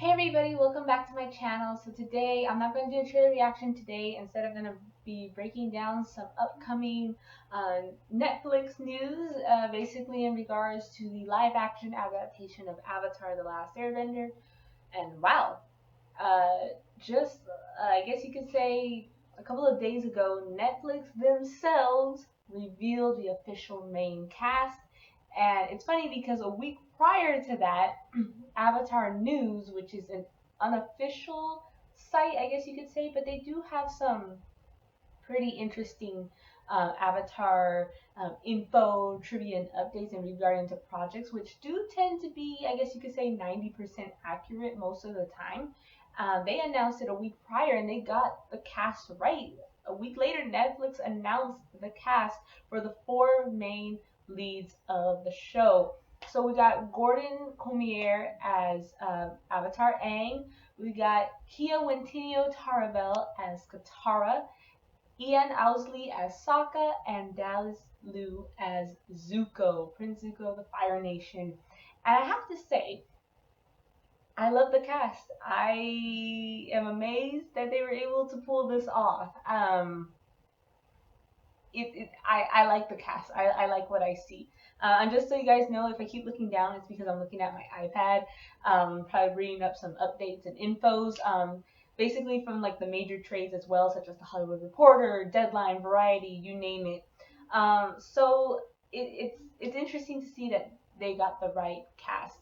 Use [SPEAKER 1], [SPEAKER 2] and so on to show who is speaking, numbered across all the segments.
[SPEAKER 1] Hey everybody, welcome back to my channel. So today, I'm not going to do a trailer reaction today. Instead, I'm going to be breaking down some upcoming Netflix news, basically in regards to the live action adaptation of Avatar: The Last Airbender. And wow, uh, just I guess you could say a couple of days ago, Netflix themselves revealed the official main cast. And it's funny because a week prior to that, Avatar News, which is an unofficial site, I guess you could say, but they do have some pretty interesting Avatar info, trivia, and updates in regarding to projects, which do tend to be, I guess you could say, 90% accurate most of the time. They announced it a week prior and they got the cast right. A week later, Netflix announced the cast for the four main leads of the show. So we got Gordon Comier as Avatar Aang. We got Kia Wentinio Tarabel as Katara. Ian Owsley as Sokka, and Dallas Liu as Zuko, Prince Zuko of the Fire Nation. And I have to say, I love the cast. I am amazed that they were able to pull this off. I like the cast. I like what I see. And just so you guys know, if I keep looking down, it's because I'm looking at my iPad, probably bringing up some updates and infos. Basically from like the major trades as well, such as the Hollywood Reporter, Deadline, Variety, you name it. So it's interesting to see that they got the right cast,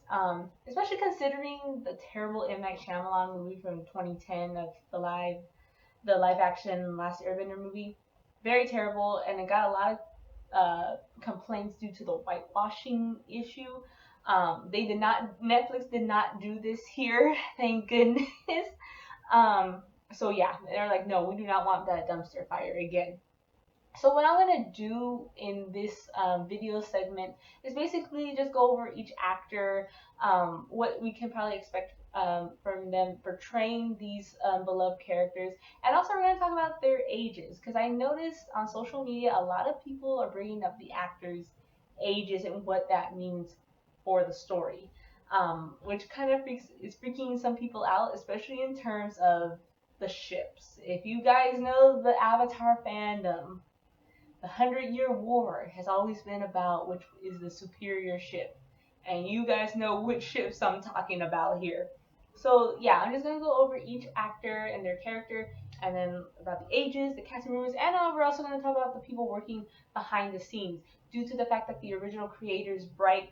[SPEAKER 1] especially considering the terrible M Night Shyamalan movie from 2010 of the live action Last Airbender movie. Very terrible, and it got a lot of complaints due to the whitewashing issue. Netflix did not do this here, thank goodness. So yeah, they're like, no, we do not want that dumpster fire again. So what I'm gonna do in this video segment is basically just go over each actor, what we can probably expect from them portraying these beloved characters, and also we're gonna talk about their ages because I noticed on social media a lot of people are bringing up the actors' ages and what that means for the story, which kind of is freaking some people out, especially in terms of the ships. If you guys know the Avatar fandom, the Hundred-Year War has always been about which is the superior ship. And you guys know which ships I'm talking about here. So yeah, I'm just gonna go over each actor and their character, and then about the ages, the casting rumors, and we're also gonna talk about the people working behind the scenes. Due to the fact that the original creators, Bright,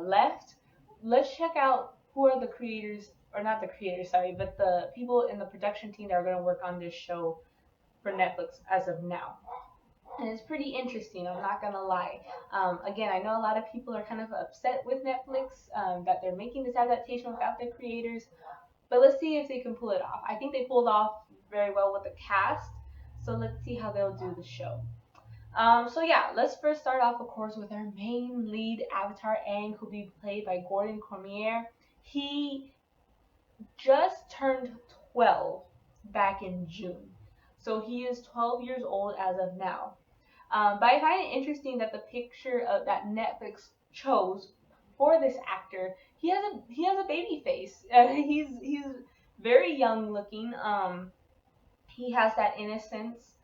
[SPEAKER 1] left, let's check out who are the creators, or not the creators, sorry, but the people in the production team that are gonna work on this show for Netflix as of now. And it's pretty interesting, I'm not gonna lie. Again, I know a lot of people are kind of upset with Netflix, that they're making this adaptation without the creators, but let's see if they can pull it off. I think they pulled off very well with the cast, so let's see how they'll do the show. So yeah, let's first start off, of course, with our main lead, Avatar Aang, who'll be played by Gordon Cormier. He just turned 12 back in June, so he is 12 years old as of now. But I find it interesting that the picture that Netflix chose for this actor, he has a baby face. He's very young looking. He has that innocence,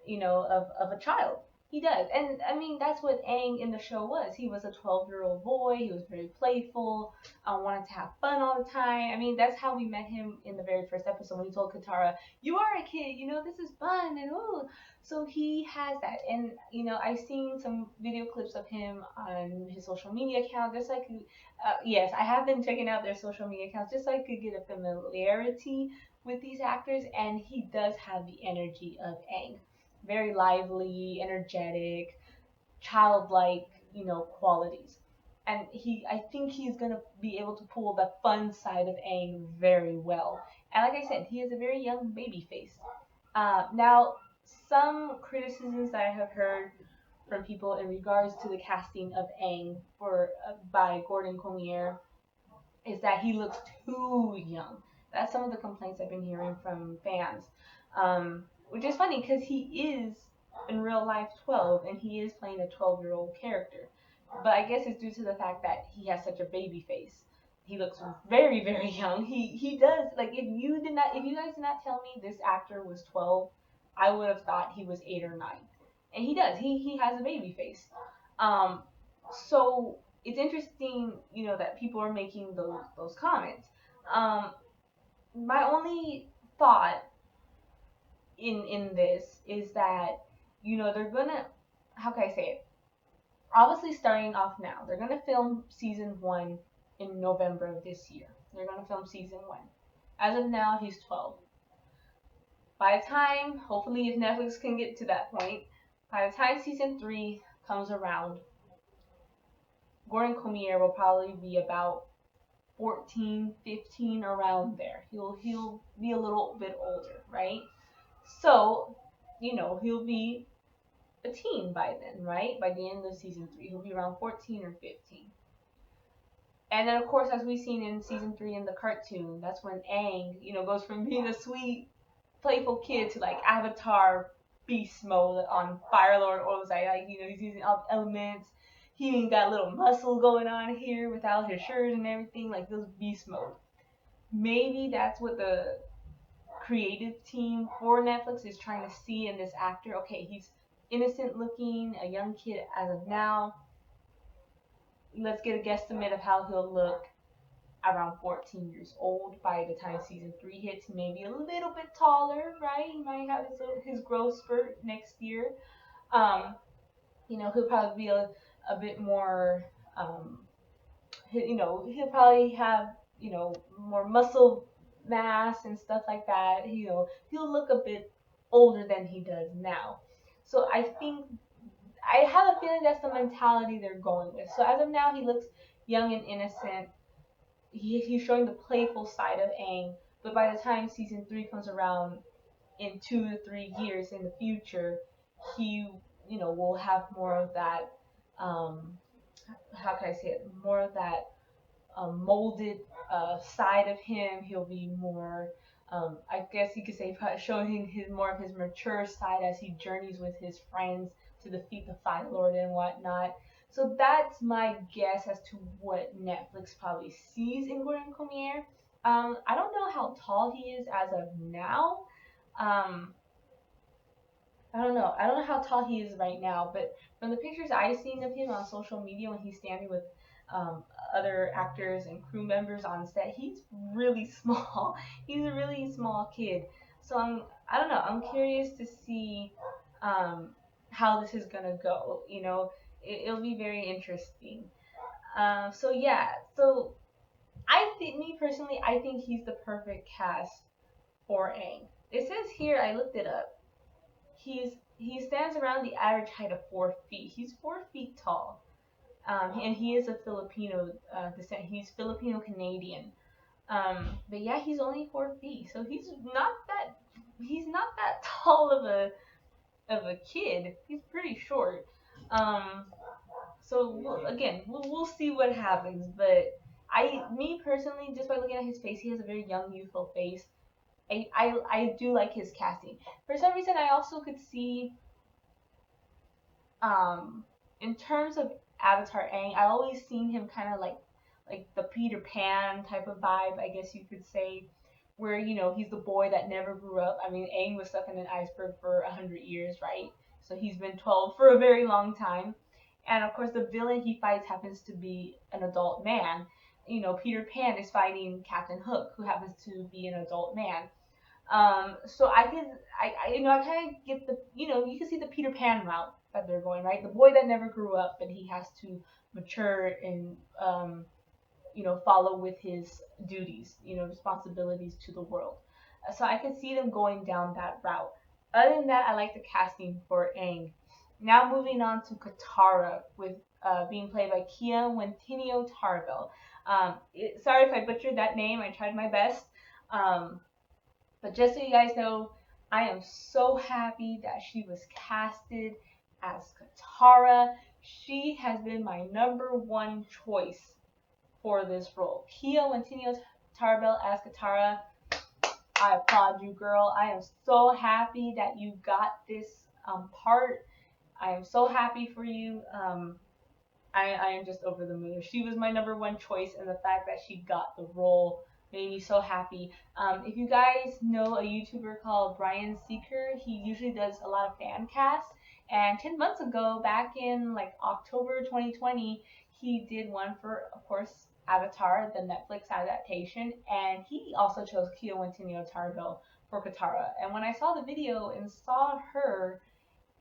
[SPEAKER 1] of a child. He does. And I mean, that's what Aang in the show was. He was a 12-year-old boy. He was very playful, wanted to have fun all the time. I mean, that's how we met him in the very first episode when he told Katara, "You are a kid, this is fun." And ooh. So he has that. And, I've seen some video clips of him on his social media account, just like, yes, I have been checking out their social media accounts just so I could get a familiarity with these actors, and he does have the energy of Aang. Very lively, energetic, childlike, qualities. And I think he's gonna be able to pull the fun side of Aang very well. And like I said, he is a very young baby face. Now, some criticisms that I have heard from people in regards to the casting of Aang by Gordon Comier is that he looks too young. That's some of the complaints I've been hearing from fans. Which is funny because he is in real life 12 and he is playing a 12-year-old character. But I guess it's due to the fact that he has such a baby face. He looks very, very young. He does. Like, if you guys did not tell me this actor was 12, I would have thought he was 8 or 9. And he does. He has a baby face. Um, so it's interesting, that people are making those comments. Um, my only thought in this is that, they're gonna, how can I say it? Obviously, starting off now, they're gonna film season 1 in November of this year. They're gonna film season 1. As of now, he's 12. By the time, hopefully, if Netflix can get to that point, by the time season 3 comes around, Gordon Comier will probably be about 14, 15, around there. He'll be a little bit older, right? So, he'll be a teen by then, right? By the end of season 3, he'll be around 14 or 15. And then, of course, as we've seen in season 3 in the cartoon, that's when Aang, goes from being a sweet, playful kid to like Avatar beast mode on Fire Lord Ozai. Like, he's using all elements. He even got a little muscle going on here without his shirt and everything, like those beast mode. Maybe that's what the creative team for Netflix is trying to see in this actor. Okay, he's innocent looking, a young kid as of now. Let's get a guesstimate of how he'll look around 14 years old by the time season 3 hits. Maybe a little bit taller, right? He might have his growth spurt next year. He'll probably be a bit more, he'll probably have, more muscle mass and stuff like that. He'll look a bit older than he does now. So I have a feeling that's the mentality they're going with. So as of now, he looks young and innocent. He's showing the playful side of Aang, but by the time season 3 comes around in 2 to 3 years in the future, he will have more of that, how can I say it, more of that molded side of him. He'll be more, I guess you could say, showing more of his mature side as he journeys with his friends to defeat the Fire Lord and whatnot. So that's my guess as to what Netflix probably sees in Gordon Comier. I don't know how tall he is as of now. I don't know. I don't know how tall he is right now, but from the pictures I've seen of him on social media when he's standing with other actors and crew members on set, he's really small. He's a really small kid. So I don't know. I'm curious to see how this is gonna go. It'll be very interesting. So yeah. So me personally, I think he's the perfect cast for Aang. It says here, I looked it up. He stands around the average height of 4 feet. He's 4 feet tall, and he is a Filipino descent. He's Filipino Canadian. But yeah, he's only 4 feet, so he's not that tall of a kid. He's pretty short. So again, we'll see what happens. But me personally, just by looking at his face, he has a very young, youthful face. I do like his casting. For some reason, I also could see, in terms of Avatar Aang, I always seen him kind of like the Peter Pan type of vibe, I guess you could say, where he's the boy that never grew up. I mean, Aang was stuck in an iceberg for 100 years, right? So he's been 12 for a very long time, and of course the villain he fights happens to be an adult man. Peter Pan is fighting Captain Hook, who happens to be an adult man. So I kind of get you can see the Peter Pan route that they're going, right? The boy that never grew up, but he has to mature and, follow with his duties, responsibilities to the world. So I could see them going down that route. Other than that, I like the casting for Aang. Now moving on to Katara, with being played by Kia Wentinio Tarbell. Sorry if I butchered that name. I tried my best. But just so you guys know, I am so happy that she was casted as Katara. She has been my number one choice for this role. Kia Wentinio Tarbell as Katara. I applaud you, girl. I am so happy that you got this part. I am so happy for you. I am just over the moon. She was my number one choice, and the fact that she got the role made me so happy. If you guys know a YouTuber called Brian Seeker, he usually does a lot of fan casts. And 10 months ago, back in like October 2020, he did one for, of course, Avatar, the Netflix adaptation, and he also chose Kiyowantinio Targo for Katara. And when I saw the video and saw her,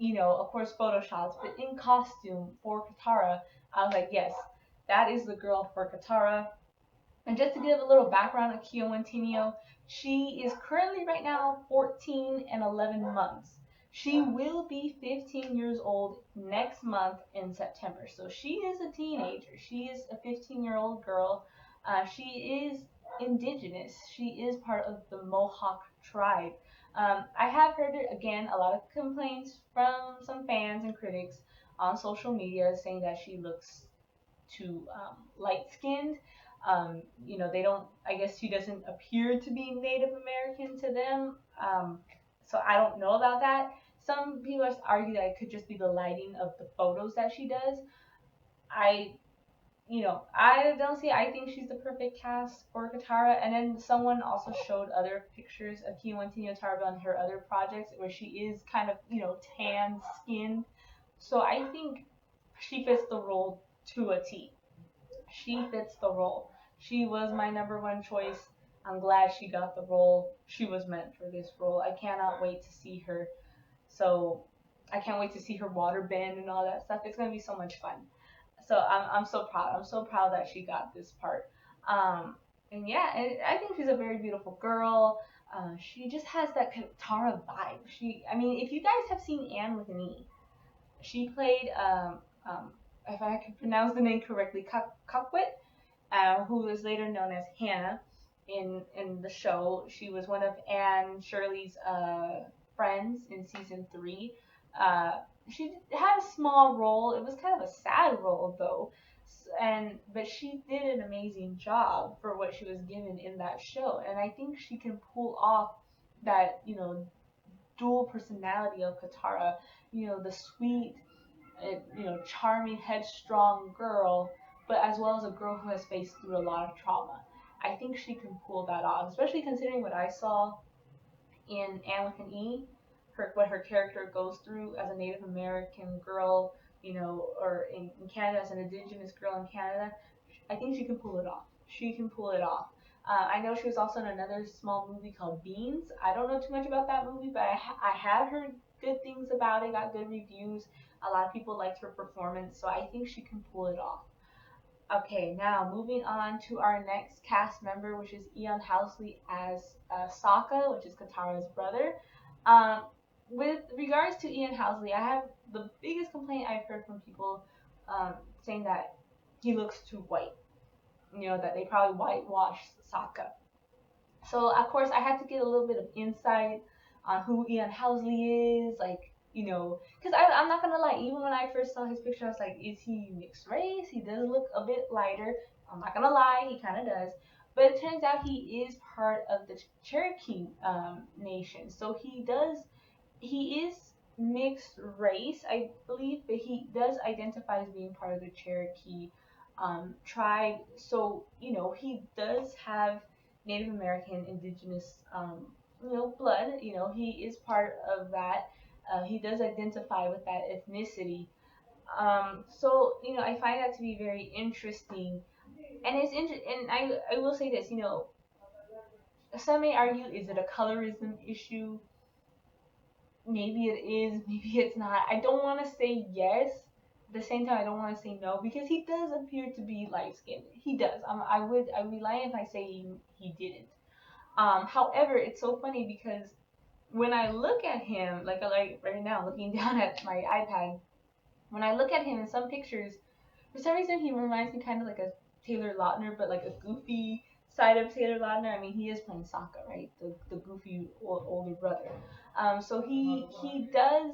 [SPEAKER 1] of course, photoshops, but in costume for Katara, I was like, yes, that is the girl for Katara. And just to give a little background of Kiyowantinio, she is currently right now 14 and 11 months. She will be 15 years old next month in September. So she is a teenager. She is a 15-year-old girl. She is indigenous. She is part of the Mohawk tribe. I have heard, again, a lot of complaints from some fans and critics on social media saying that she looks too light skinned. They don't, I guess she doesn't appear to be Native American to them. So I don't know about that. Some people argue that it could just be the lighting of the photos that she does. I, I don't see, I think she's the perfect cast for Katara. And then someone also showed other pictures of Kiyowantinio Tarba on her other projects where she is kind of, tan skinned. So I think she fits the role to a T. She fits the role. She was my number one choice. I'm glad she got the role. She was meant for this role. I cannot wait to see her. So I can't wait to see her water bend and all that stuff. It's gonna be so much fun. So I'm so proud. I'm so proud that she got this part. And yeah, and I think she's a very beautiful girl. She just has that Katara vibe. I mean, if you guys have seen Anne with an E, she played if I can pronounce the name correctly, Coquit, who was later known as Hannah in the show. She was one of Anne Shirley's friends in season 3. Uh, she had a small role. It was kind of a sad role though, but she did an amazing job for what she was given in that show. And I think she can pull off that dual personality of Katara. The sweet, charming, headstrong girl, but as well as a girl who has faced through a lot of trauma. I think she can pull that off, especially considering what I saw in Anne with an E, what her character goes through as a Native American girl, or in Canada as an Indigenous girl in Canada. I think she can pull it off. She can pull it off. I know she was also in another small movie called Beans. I don't know too much about that movie, but I have heard good things about it, got good reviews. A lot of people liked her performance, so I think she can pull it off. Okay, now moving on to our next cast member, which is Ian Housley as Sokka, which is Katara's brother. Um, with regards to Ian Housley, I have the biggest complaint I've heard from people saying that he looks too white. That they probably whitewashed Sokka. So of course I had to get a little bit of insight on who Ian Housley is, like, because I'm not gonna lie, even when I first saw his picture, I was like, is he mixed race? He does look a bit lighter. I'm not gonna lie, he kind of does. But it turns out he is part of the Cherokee nation, so he is mixed race, I believe, but he does identify as being part of the Cherokee tribe. So he does have Native American, indigenous, blood. He is part of that. He does identify with that ethnicity. So I find that to be very interesting, and and I will say this. Some may argue, is it a colorism issue? Maybe it is, maybe it's not. I don't want to say yes. At the same time, I don't want to say no because he does appear to be light skinned. He does. I would lie if I say he didn't. However, it's so funny because when I look at him, like right now, looking down at my iPad, when I look at him in some pictures, for some reason he reminds me kind of like a Taylor Lautner, but like a goofy side of Taylor Lautner. I mean, he is playing Sokka, right? The goofy older brother. So he does.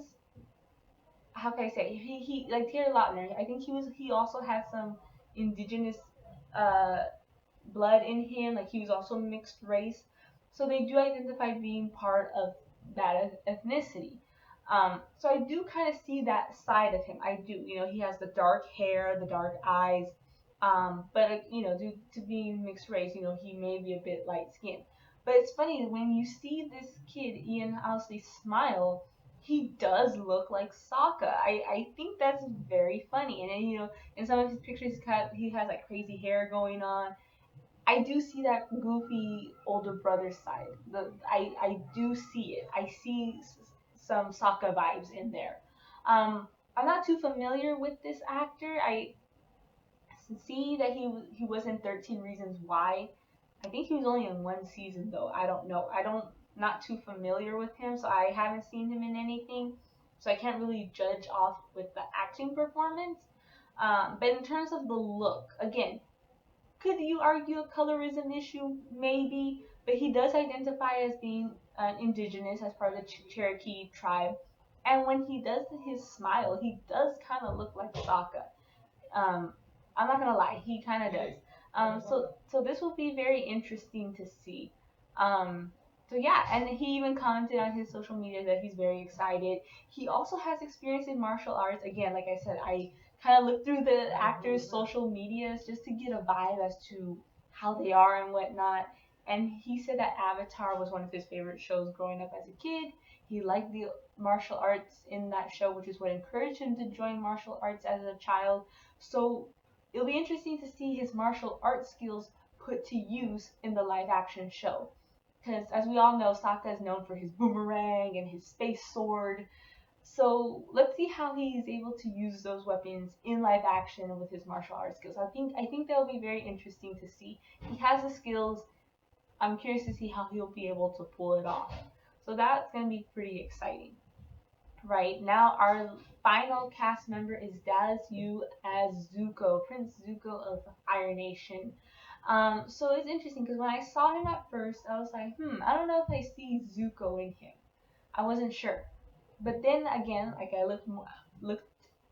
[SPEAKER 1] How can I say? He like Taylor Lautner. I think he also has some indigenous uh blood in him. Like he was also mixed race. So they do identify being part of that ethnicity. So I do kind of see that side of him. I do. He has the dark hair, the dark eyes. But due to being mixed race, he may be a bit light skinned. But it's funny when you see this kid, Ian Housley, smile. He does look like Sokka. I think that's very funny. And then, in some of his pictures, he has like crazy hair going on. I do see that goofy older brother side. I do see it. I see some Sokka vibes in there. I'm not too familiar with this actor. I see that he was in 13 Reasons Why. I think he was only in one season though. I don't know. I don't Not too familiar with him, so I haven't seen him in anything. So I can't really judge off with the acting performance. But in terms of the look, again, could you argue a colorism issue? Maybe, but he does identify as being indigenous as part of the Cherokee tribe. And when he does his smile, he does kind of look like Sokka. Um, I'm not gonna lie, he kind of does. So this will be very interesting to see. So yeah, and he even commented on his social media that he's very excited. He also has experience in martial arts. Again, like I said, I kind of looked through the actors' social medias just to get a vibe as to how they are and whatnot. And he said that Avatar was one of his favorite shows growing up as a kid. He liked the martial arts in that show, which is what encouraged him to join martial arts as a child. So it'll be interesting to see his martial arts skills put to use in the live action show. Because as we all know, Sokka is known for his boomerang and his space sword. So let's see how he is able to use those weapons in live action with his martial arts skills. I think that will be very interesting to see. He has the skills. I'm curious to see how he'll be able to pull it off. So that's going to be pretty exciting. Right now, our final cast member is Dallas Yu as Zuko, Prince Zuko of Fire Nation. So it's interesting because when I saw him at first, I was like, I don't know if I see Zuko in him. I wasn't sure, but then again, like I looked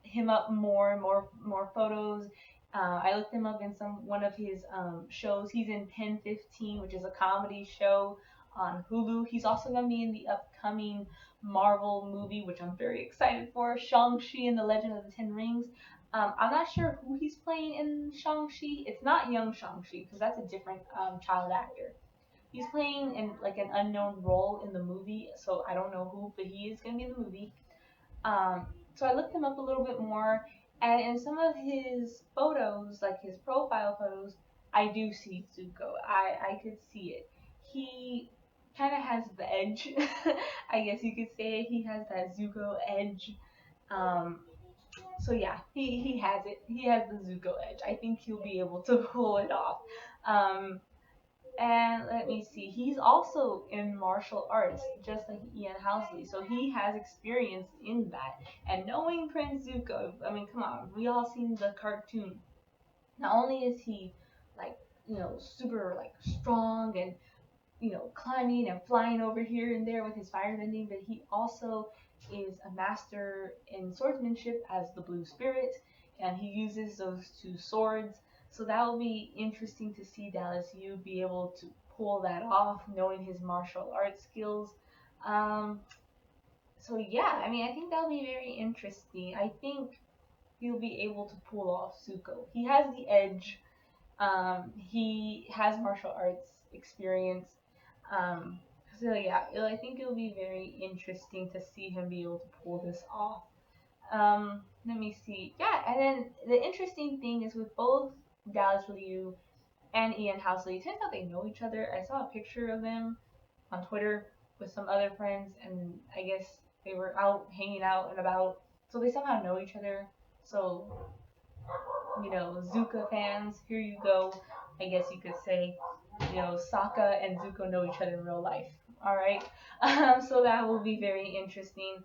[SPEAKER 1] him up more photos. I looked him up in one of his shows. He's in 1015, which is a comedy show on Hulu. He's also gonna be in the upcoming Marvel movie, which I'm very excited for, Shang-Chi and the Legend of the Ten Rings. I'm not sure who he's playing in Shang-Chi. It's not young Shang-Chi because that's a different child actor. He's playing in like an unknown role in the movie, so I don't know who, but he is gonna be in the movie. So I looked him up a little bit more, and in some of his photos, like his profile photos, I do see Zuko. I could see it. He kind of has the edge. I guess you could say he has that Zuko edge. Um, so yeah, he has it. He has the Zuko edge. I think he'll be able to pull it off. Um, and let me see, he's also in martial arts, just like Ian Housley. So he has experience in that. And knowing Prince Zuko, I mean, come on, we all seen the cartoon. Not only is he like, super like strong and climbing and flying over here and there with his firebending, but he also is a master in swordsmanship as the Blue Spirit, and he uses those two swords. So that will be interesting to see Dallas Yu be able to pull that off, knowing his martial arts skills. Um, so yeah, I mean, I think that'll be very interesting. I think he'll be able to pull off Zuko. He has the edge. He has martial arts experience. Um, so yeah, I think it'll be very interesting to see him be able to pull this off. Let me see. Yeah, and then the interesting thing is with both Dallas Liu and Ian Housley, it turns out they know each other. I saw a picture of them on Twitter with some other friends, and I guess they were out hanging out and about, so they somehow know each other. So Zuka fans, here you go. I guess you could say, Sokka and Zuko know each other in real life. All right, so that will be very interesting.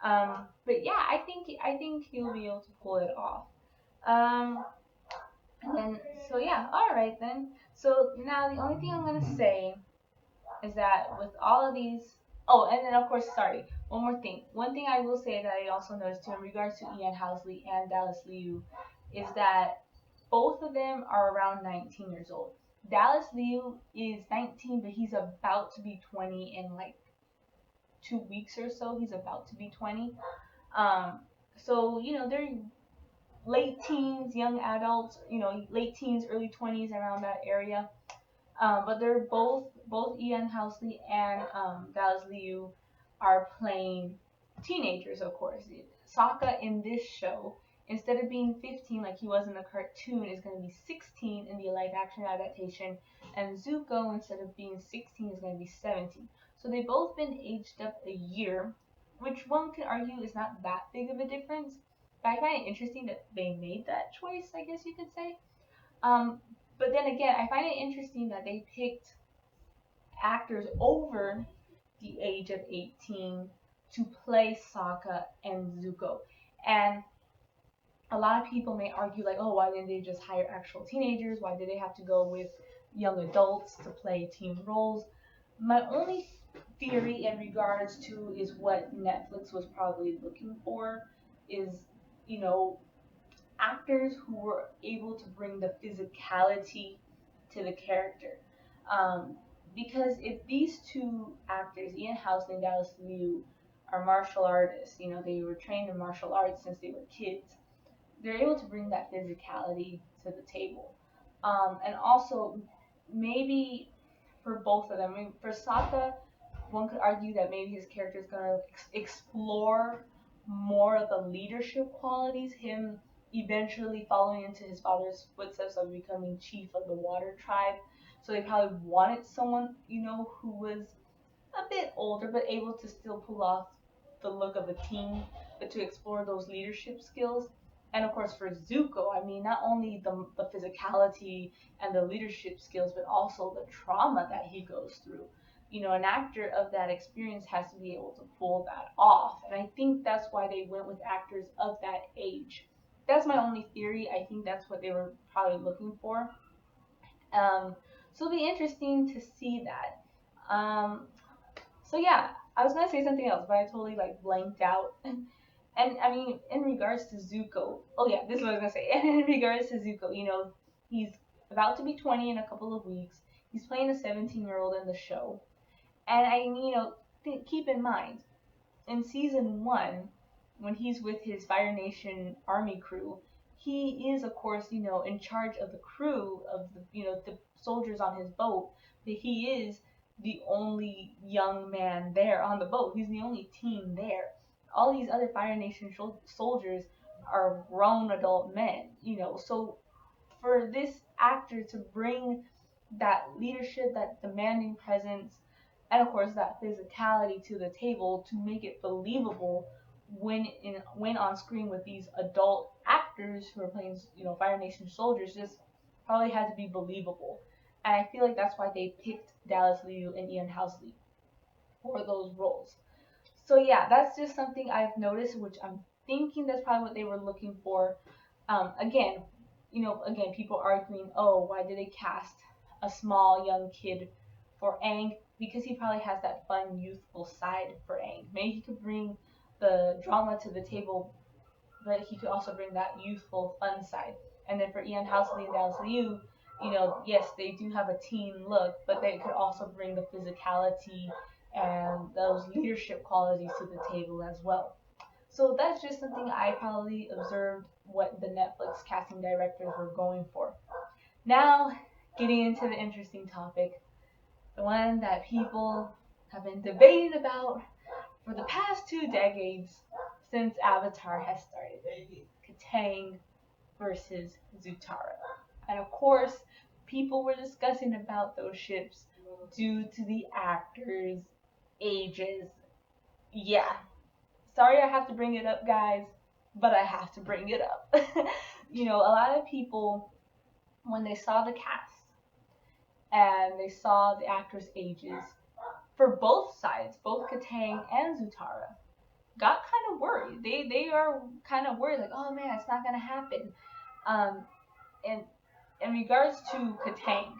[SPEAKER 1] But yeah, I think he'll be able to pull it off. Um, and so yeah, all right then. So now the only thing I'm gonna say is that with all of these, oh, and then of course, sorry, one more thing. One thing I will say that I also noticed too in regards to Ian Housley and Dallas Liu is that both of them are around 19 years old. Dallas Liu is 19, but he's about to be 20 in like 2 weeks or so. He's about to be 20. Um, so they're late teens, young adults. Late teens, early 20s, around that area. But they're both Ian Housley and Dallas Liu are playing teenagers, of course. Sokka in this show, instead of being 15 like he was in the cartoon, is going to be 16 in the live action adaptation, and Zuko, instead of being 16, is going to be 17. So they've both been aged up a year, which one could argue is not that big of a difference. But I find it interesting that they made that choice, I guess you could say. Um, but then again, I find it interesting that they picked actors over the age of 18 to play Sokka and Zuko. And a lot of people may argue, like, oh, why didn't they just hire actual teenagers? Why did they have to go with young adults to play teen roles? My only theory in regards to is what Netflix was probably looking for is, you know, actors who were able to bring the physicality to the character. Um, because if these two actors, Ian House and Dallas Liu, are martial artists, they were trained in martial arts since they were kids, they're able to bring that physicality to the table. And also, maybe for both of them, I mean, for Sokka, one could argue that maybe his character is going to explore more of the leadership qualities, him eventually following into his father's footsteps of becoming chief of the water tribe. So they probably wanted someone, who was a bit older but able to still pull off the look of a teen, but to explore those leadership skills. And of course, for Zuko, I mean, not only the physicality and the leadership skills, but also the trauma that he goes through. An actor of that experience has to be able to pull that off. And I think that's why they went with actors of that age. That's my only theory. I think that's what they were probably looking for. So it'll be interesting to see that. So yeah, I was gonna say something else, but I totally blanked out. And I mean, in regards to Zuko, oh yeah, this is what I was gonna say. And in regards to Zuko, he's about to be 20 in a couple of weeks. He's playing a 17-year-old in the show, and keep in mind, in season one, when he's with his Fire Nation army crew, he is, of course, in charge of the crew of the soldiers on his boat. But he is the only young man there on the boat. He's the only teen there. All these other Fire Nation soldiers are grown adult men. So for this actor to bring that leadership, that demanding presence, and of course that physicality to the table to make it believable when on screen with these adult actors who are playing Fire Nation soldiers, just probably had to be believable. And I feel like that's why they picked Dallas Liu and Ian Housley for those roles. So yeah, that's just something I've noticed, which I'm thinking that's probably what they were looking for. Again, people arguing, oh, why did they cast a small young kid for Aang? Because he probably has that fun, youthful side for Aang. Maybe he could bring the drama to the table, but he could also bring that youthful, fun side. And then for Ian Housley and Dallas Liu, yes, they do have a teen look, but they could also bring the physicality and those leadership qualities to the table as well. So that's just something I probably observed what the Netflix casting directors were going for. Now, getting into the interesting topic, the one that people have been debating about for the past 2 decades since Avatar has started. Kataang versus Zutara. And of course, people were discussing about those ships due to the actors' ages. Yeah. Sorry I have to bring it up, guys, but I have to bring it up. A lot of people, when they saw the cast and they saw the actors' ages, for both sides, both Kataang and Zutara, got kind of worried. They are kind of worried, like, oh man, it's not gonna happen. And in regards to Kataang,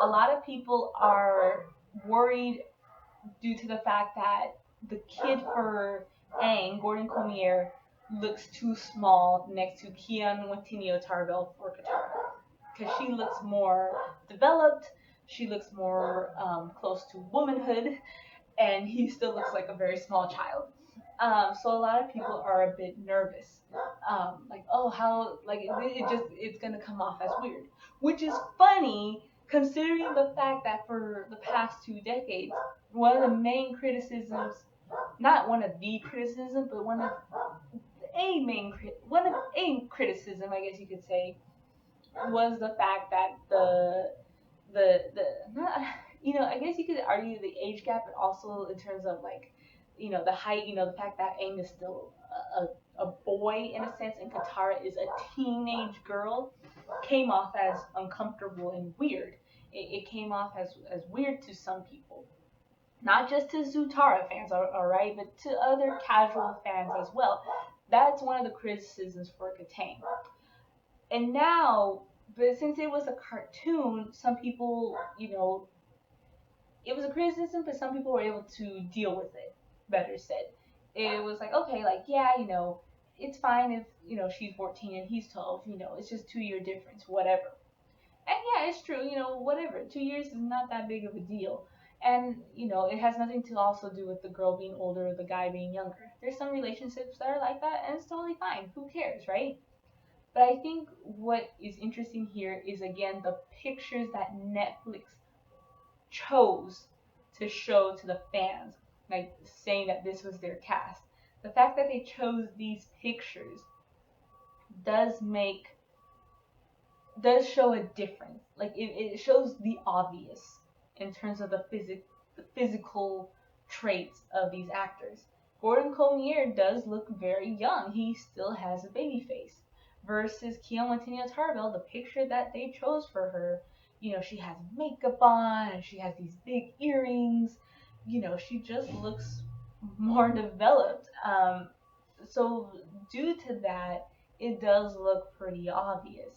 [SPEAKER 1] a lot of people are worried due to the fact that the kid for Aang, Gordon Comier, looks too small next to Kian Watinio Tarbell for Katara. Because she looks more developed, she looks more close to womanhood, and he still looks like a very small child. So a lot of people are a bit nervous, like, oh, how, like, it's gonna come off as weird, which is funny considering the fact that for the past 2 decades, one of the main criticisms, not one of the criticism, but one of a criticism, I guess you could say, was the fact that the not, I guess you could argue the age gap, but also in terms of, like, the height, the fact that Aang is still a boy in a sense, and Katara is a teenage girl, came off as uncomfortable and weird. It came off as weird to some people, not just to Zutara fans, all right, but to other casual fans as well. That's one of the criticisms for Kataang. And now, but since it was a cartoon, some people, it was a criticism, but some people were able to deal with it. Better said, it was like, okay, like, yeah, it's fine if she's 14 and he's 12. It's just 2 year difference, whatever. And yeah, it's true. Whatever. 2 years is not that big of a deal. And it has nothing to also do with the girl being older or the guy being younger. There's some relationships that are like that, and it's totally fine. Who cares, right? But I think what is interesting here is, again, the pictures that Netflix chose to show to the fans, like saying that this was their cast. The fact that they chose these pictures does make does show a difference. Like, it shows the obvious in terms of the physical traits of these actors. Gordon Colmier does look very young. He still has a baby face. Versus Keontania Tarbell, the picture that they chose for her, she has makeup on and she has these big earrings. She just looks more developed. So due to that, it does look pretty obvious.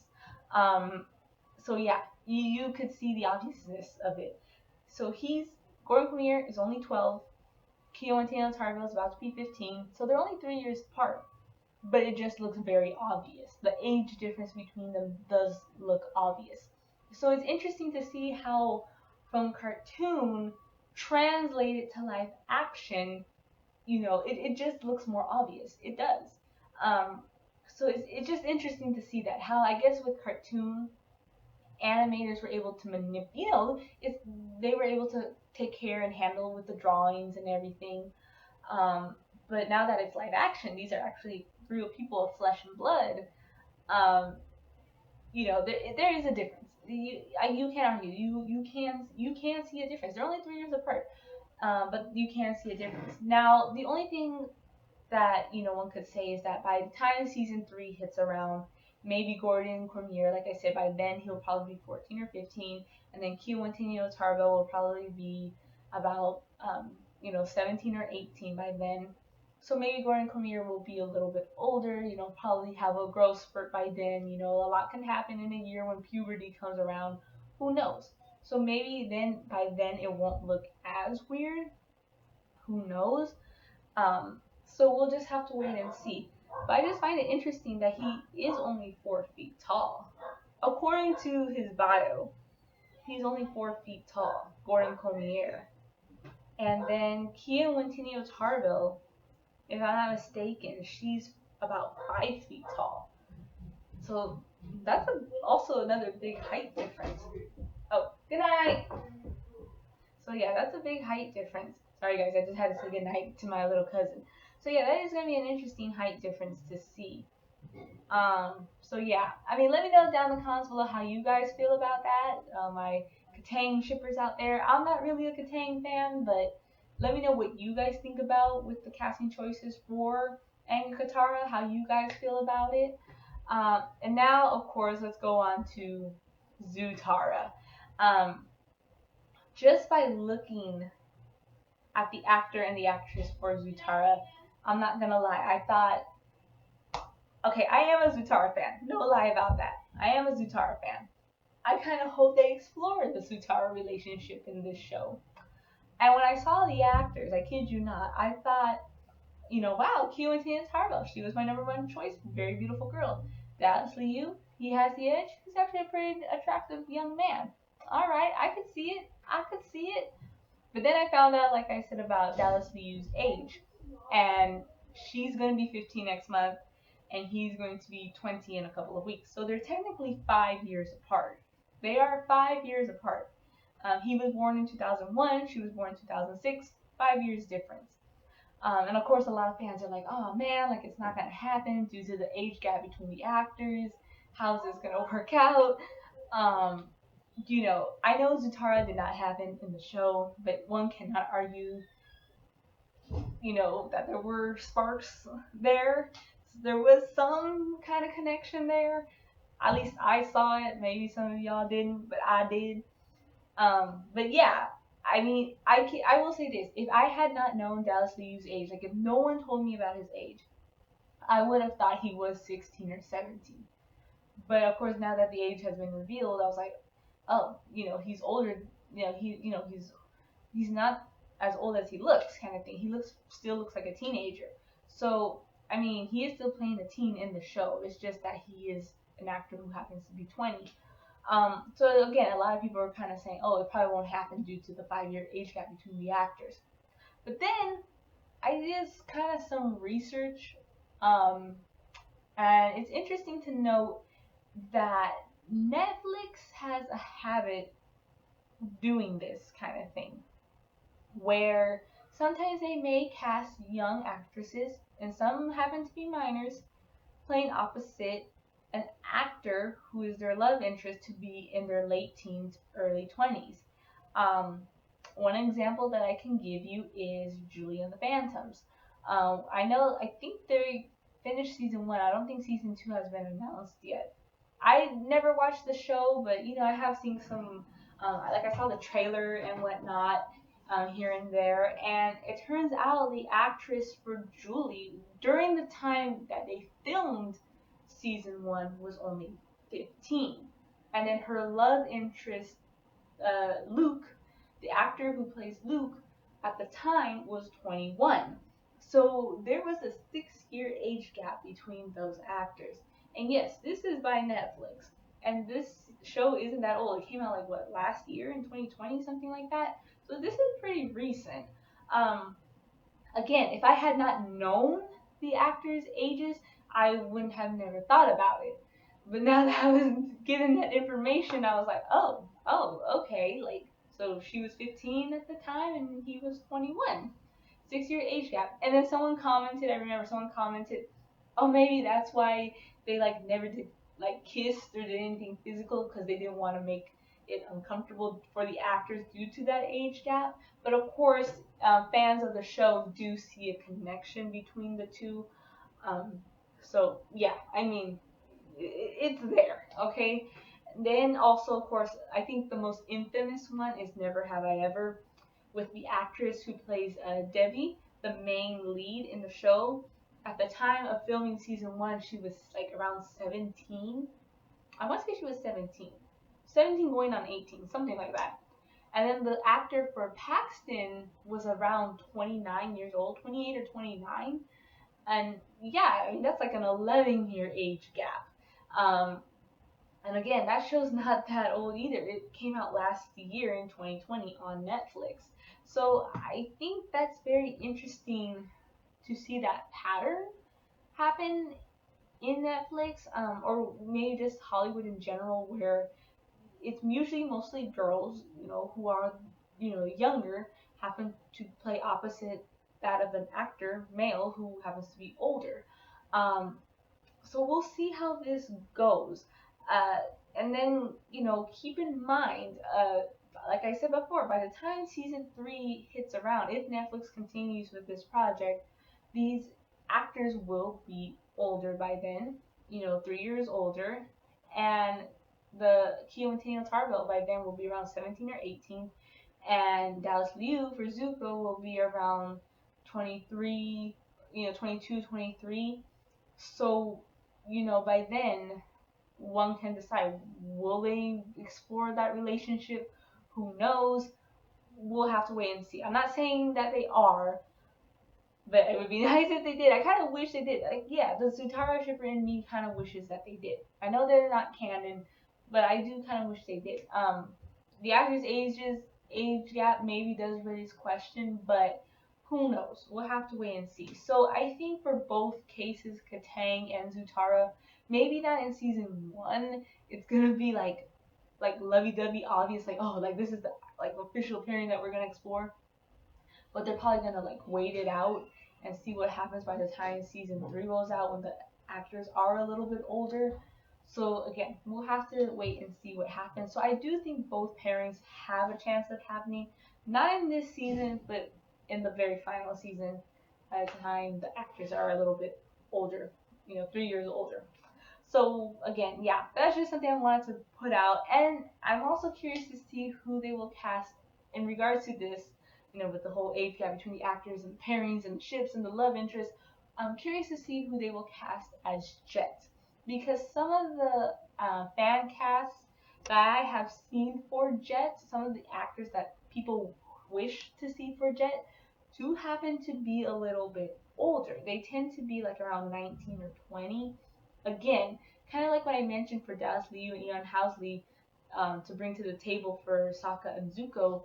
[SPEAKER 1] Um, so yeah, you could see the obviousness of it. So Gordon Colmier is only 12. Keontania Tarbell is about to be 15. So they're only 3 years apart, but it just looks very obvious. The age difference between them does look obvious. So it's interesting to see how, from cartoon translated to live action, it just looks more obvious. It does. Um, so it's just interesting to see that, how, I guess, with cartoon, animators were able to they were able to take care and handle with the drawings and everything. But now that it's live action, these are actually real people of flesh and blood. Um, there is a difference. You can't argue. You can see a difference. They're only 3 years apart, but you can see a difference. Now, the only thing that one could say is that by the time season 3 hits around, maybe Gordon Cormier, like I said, by then he'll probably be 14 or 15, and then Keontania Tarbell will probably be about 17 or 18 by then. So maybe Gordon Cormier will be a little bit older, probably have a growth spurt by then. A lot can happen in a year when puberty comes around. Who knows? So maybe by then it won't look as weird. Who knows? So we'll just have to wait and see. But I just find it interesting that he is only 4 feet tall. According to his bio, he's only 4 feet tall, Gordon Colmier. And then Keontania Tarbell, if I'm not mistaken, she's about 5 feet tall. So that's also another big height difference. Oh, good night. So yeah, that's a big height difference. Sorry guys, I just had to say good night to my little cousin. So yeah, that is going to be an interesting height difference to see. So yeah, I mean, let me know down in the comments below how you guys feel about that. My Kataang shippers out there. I'm not really a Kataang fan, but let me know what you guys think about with the casting choices for Aang and Katara, how you guys feel about it. And now, of course, let's go on to Zutara. Just by looking at the actor and the actress for Zutara, I'm not gonna lie, I thought, okay, I am a Zutara fan. No lie about that. I am a Zutara fan. I kind of hope they explore the Zutara relationship in this show. And when I saw the actors, I kid you not, I thought, wow, Keontania Tarbell, she was my number one choice. Very beautiful girl. Dallas Liu, he has the edge. He's actually a pretty attractive young man. All right, I could see it. But then I found out, like I said, about Dallas Liu's age, and she's going to be 15 next month, and he's going to be 20 in a couple of weeks. So they're technically 5 years apart. They are 5 years apart. He was born in 2001, she was born in 2006, 5 years difference. And of course, a lot of fans are like, oh man, like it's not going to happen due to the age gap between the actors. How's this going to work out? Um, I know Zutara did not happen in the show, but one cannot argue, that there were sparks there. There was some kind of connection there. At least I saw it. Maybe some of y'all didn't, but I did. But yeah, I mean, I will say this: if I had not known Dallas Liu's age, like if no one told me about his age, I would have thought he was 16 or 17. But of course, now that the age has been revealed, I was like, oh, he's older. He's not as old as he looks, kind of thing. He still looks like a teenager. So I mean, he is still playing a teen in the show. It's just that he is an actor who happens to be 20. So again, a lot of people are kind of saying, oh, it probably won't happen due to the 5 year age gap between the actors. But then I did kind of some research, and it's interesting to note that Netflix has a habit of doing this kind of thing, where sometimes they may cast young actresses, and some happen to be minors, playing opposite an actor who is their love interest to be in their late teens, early 20s. Um, One example that I can give you is Julie and the Phantoms. I think they finished season one. I don't think season two has been announced yet. I never watched the show, but I have seen some. Like I saw the trailer and whatnot here and there, and it turns out the actress for Julie during the time that they filmed season one was only 15, and then her love interest Luke, the actor who plays Luke, at the time was 21. So there was a 6 year age gap between those actors. And yes, this is by Netflix. And this show isn't that old. It came out like what, last year in 2020, something like that. So this is pretty recent. Um, Again, if I had not known the actors' ages, I wouldn't have never thought about it. But now that I was given that information, I was like, oh, okay. Like, so she was 15 at the time and he was 21. 6 year age gap. And then someone commented, I remember someone commented, oh, maybe that's why they like never did like kiss or did anything physical because they didn't want to make it uncomfortable for the actors due to that age gap. But of course, fans of the show do see a connection between the two. Um, so yeah, I mean, it's there, okay? Then also, of course, I think the most infamous one is Never Have I Ever, with the actress who plays Debbie, the main lead in the show. At the time of filming season one, she was like around 17. I want to say she was 17. 17 going on 18, something like that. And then the actor for Paxton was around 29 years old, 28 or 29. And yeah, I mean, that's like an 11-year age gap. Um, and again, that show's not that old either. It came out last year in 2020 on Netflix. So I think that's very interesting to see that pattern happen in Netflix, or maybe just Hollywood in general, where it's usually mostly girls, who are, younger, happen to play opposite that of an actor, male, who happens to be older. Um, so we'll see how this goes. Uh, and then, keep in mind, like I said before, by the time season three hits around, if Netflix continues with this project, these actors will be older by then, 3 years older, and the Keontino Tarbell by then will be around 17 or 18, and Dallas Liu for Zuko will be around 23, 22, 23. So, by then, one can decide, will they explore that relationship? Who knows? We'll have to wait and see. I'm not saying that they are, but it would be nice if they did. I kind of wish they did. Like, yeah, the Zutara shipper in me kind of wishes that they did. I know they're not canon, but I do kind of wish they did. The actors' ages, age gap maybe does raise question, but who knows? We'll have to wait and see. So I think for both cases, Kataang and Zutara, maybe not in season one. It's gonna be like lovey-dovey, obvious, like, oh, like this is the like official pairing that we're gonna explore. But they're probably gonna like wait it out and see what happens by the time season three rolls out when the actors are a little bit older. So again, we'll have to wait and see what happens. So I do think both pairings have a chance of happening, not in this season, but in the very final season, by the time the actors are a little bit older, 3 years older. So again, yeah, that's just something I wanted to put out, and I'm also curious to see who they will cast in regards to this. With the whole age gap between the actors and the pairings and the ships and the love interest. I'm curious to see who they will cast as Jet, because some of the fan casts that I have seen for Jet, some of the actors that people wish to see for Jet, do happen to be a little bit older. They tend to be like around 19 or 20. Again, kind of like what I mentioned for Dallas Liu and Ian Housley, to bring to the table for Sokka and Zuko.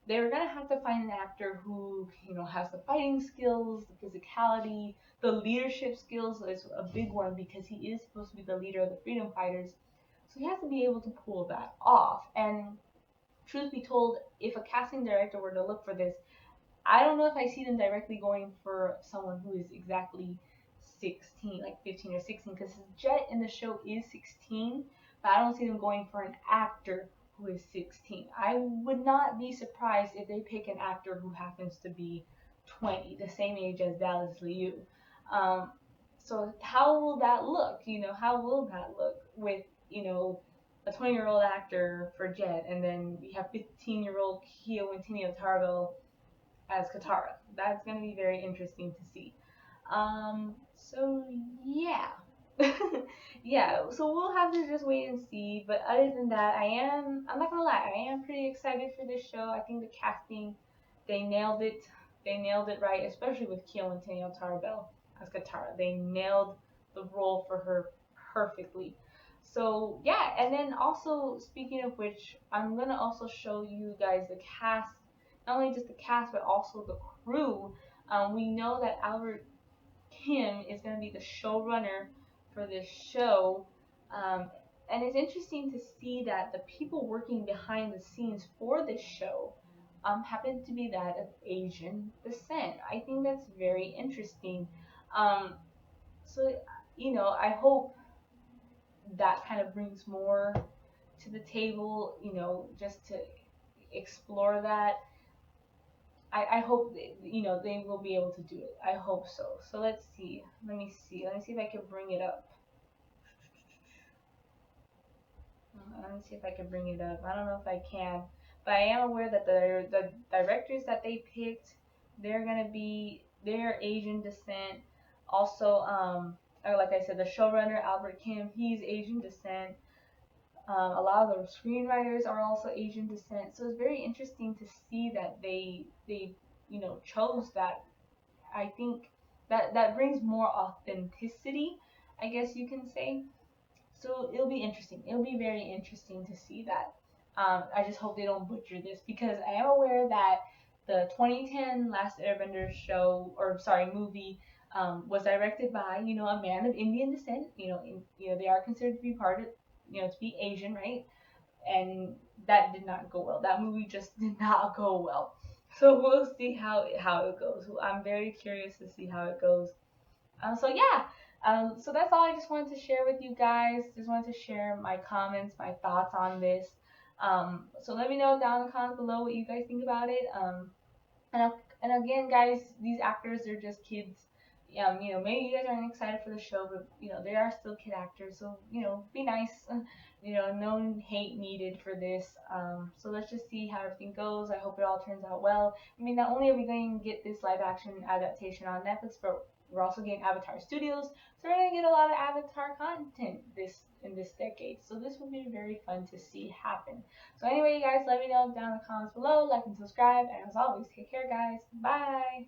[SPEAKER 1] They were gonna have to find an actor who has the fighting skills, the physicality, the leadership skills is a big one because he is supposed to be the leader of the freedom fighters. So he has to be able to pull that off. And truth be told, if a casting director were to look for this, I don't know if I see them directly going for someone who is exactly 16, like 15 or 16, because Jet in the show is 16, but I don't see them going for an actor who is 16. I would not be surprised if they pick an actor who happens to be 20, the same age as Dallas Liu. Um, so how will that look? How will that look with, a 20-year-old actor for Jet, and then we have 15-year-old Kyo Tarbell as Katara. That's going to be very interesting to see. So yeah. Yeah, so we'll have to just wait and see. But other than that, I'm not gonna lie, I am pretty excited for this show. I think the casting, they nailed it. They nailed it right, especially with Keelan Tarbell as Katara. They nailed the role for her perfectly. So yeah, and then also speaking of which, I'm gonna also show you guys the cast, not only just the cast but also the crew. We know that Albert Kim is going to be the showrunner for this show. And it's interesting to see that the people working behind the scenes for this show happen to be that of Asian descent. I think that's very interesting. Um, so, I hope that kind of brings more to the table, just to explore that. I hope they will be able to do it. I hope so. So let's see. Let me see. Let me see if I can bring it up. Let me see if I can bring it up. I don't know if I can, but I am aware that the directors that they picked, they're Asian descent. Also, like I said, the showrunner Albert Kim, he's Asian descent. A lot of the screenwriters are also Asian descent, so it's very interesting to see that they chose that. I think that brings more authenticity, I guess you can say. So it'll be interesting. It'll be very interesting to see that. I just hope they don't butcher this, because I am aware that the 2010 Last Airbender show, or sorry, movie, was directed by a man of Indian descent. They are considered to be part of to be Asian, right? And that did not go well. That movie just did not go well. So we'll see how it goes. I'm very curious to see how it goes. So yeah. So that's all I just wanted to share with you guys. Just wanted to share my comments, my thoughts on this. So let me know down in the comments below what you guys think about it. And again, guys, these actors, they're just kids. Maybe you guys aren't excited for the show, but they are still kid actors. So be nice. No hate needed for this. So let's just see how everything goes. I hope it all turns out well. I mean, not only are we going to get this live action adaptation on Netflix, but we're also getting Avatar Studios, so we're gonna get a lot of Avatar content in this decade. So this will be very fun to see happen. So anyway, you guys, let me know down in the comments below, like and subscribe, and as always, take care, guys. Bye.